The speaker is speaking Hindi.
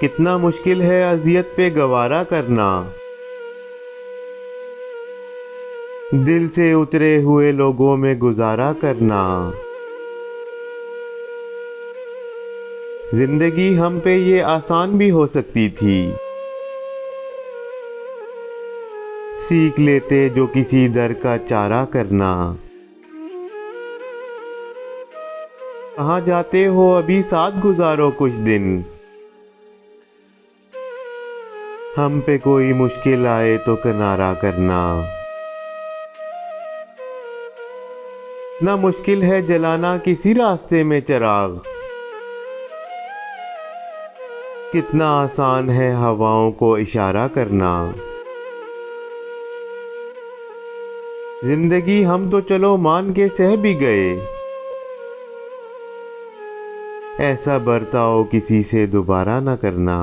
कितना मुश्किल है अजियत पे गवारा करना। दिल से उतरे हुए लोगों में गुजारा करना। जिंदगी हम पे ये आसान भी हो सकती थी, सीख लेते जो किसी दर का चारा करना। कहाँ जाते हो अभी साथ गुजारो कुछ दिन, हम पे कोई मुश्किल आए तो किनारा करना। ना मुश्किल है जलाना किसी रास्ते में चिराग, कितना आसान है हवाओं को इशारा करना। जिंदगी हम तो चलो मान के सह भी गए, ऐसा बर्ताव किसी से दोबारा न करना।